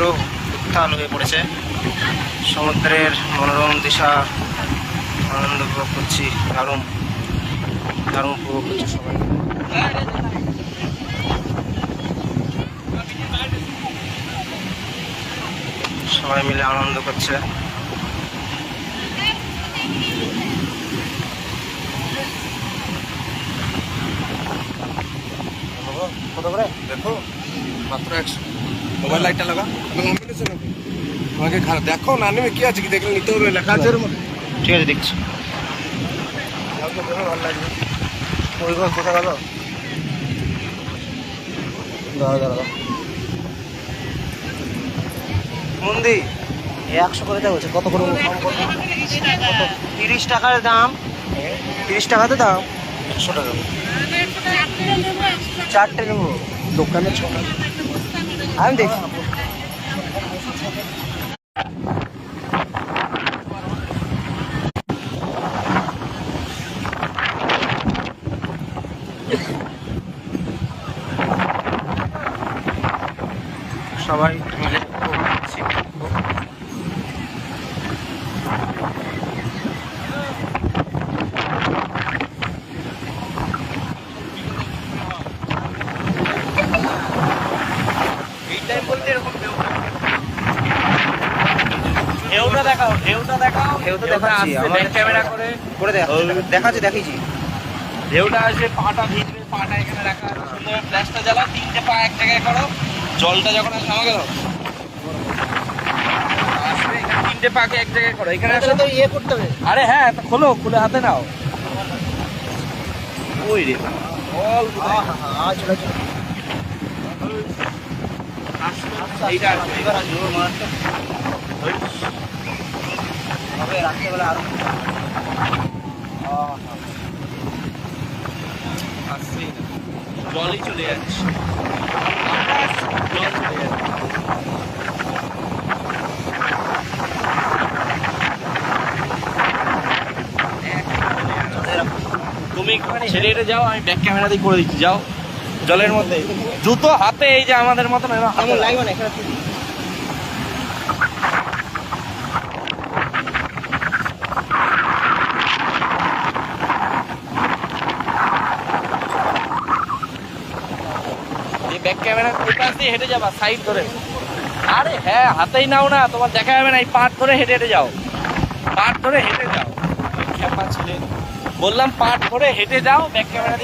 সমুদ্র উত্তাল হয়ে পড়েছে। সমুদ্রের মনোরম দিশা আনন্দ উপভোগ করছি। দারুণ দারুণ উপভোগ করছি সবাই। সবাই মিলে আনন্দ করছে। কত করে দেখো? মাত্র 100। মোবাইল লাইটটা লাগা। তোমাকে খারাপ দেখো না, নেমে কি আছে কি দেখলে নিতে হবে, লেখা আছে এর মধ্যে। ঠিক আছে দেখছি। ভালো লাগবে। ওই ঘর কোথায় গেল? দাঁড়া মন্দি 100 করে দেওয়া হচ্ছে। কত করে কম করবো? 30 টাকার দাম। 30 টাকাতে দাম 100 টাকা। 4টে নেবো দোকানে 6 টাকা। আমি দেখি। সবাই মিলে উপভোগ করছি। এই টাইম বলতে এরকম ঢেউটা দেখাও, ঢেউটা দেখাও। ঢেউটা দেখাচ্ছি, আমার ক্যামেরা করে করে দেখাচ্ছি, দেখিয়েছি। ঢেউটা আসবে, পাটা ভিজবে, পাটা এখানে রাখা, সুন্দর ফ্ল্যাশটা জ্বালাও, 3টে পা এক জায়গায় করো। জলটা যখন আসবে আমাকে দাও, আসবে এখানে 3টে পাকে এক জায়গায় করো। এখানে আসলে তো ইয়ে করতে হবে। আরে হ্যাঁ, তো খোলো, খুলে হাতে নাও। ওই রে এইটা আসবে, এবার আসবে ওর মারটা হবে রাত্রেবেলা আরো। আসছেই না, জলই চলে যাচ্ছে, জল চলে যাচ্ছে। তুমি ছেড়ে হেঁটে যাও, আমি ব্যাক ক্যামেরা দিয়ে করে দিচ্ছি। যাও জলের মধ্যে, জুতো হাতে, এই যে আমাদের মতন আমার লাগবে না এখানে। ব্যাক ক্যামেরা ওই পাশ দিয়ে হেঁটে যাবা, সাইড ধরে। আরে হ্যাঁ, হাতেই নাও না, তোমার দেখা যাবে না। এই পাট ধরে হেঁটে হেঁটে যাও, পাট ধরে হেঁটে যাও। খেপা ছেলে, বললাম পাট ধরে হেঁটে যাও, ব্যাক ক্যামেরা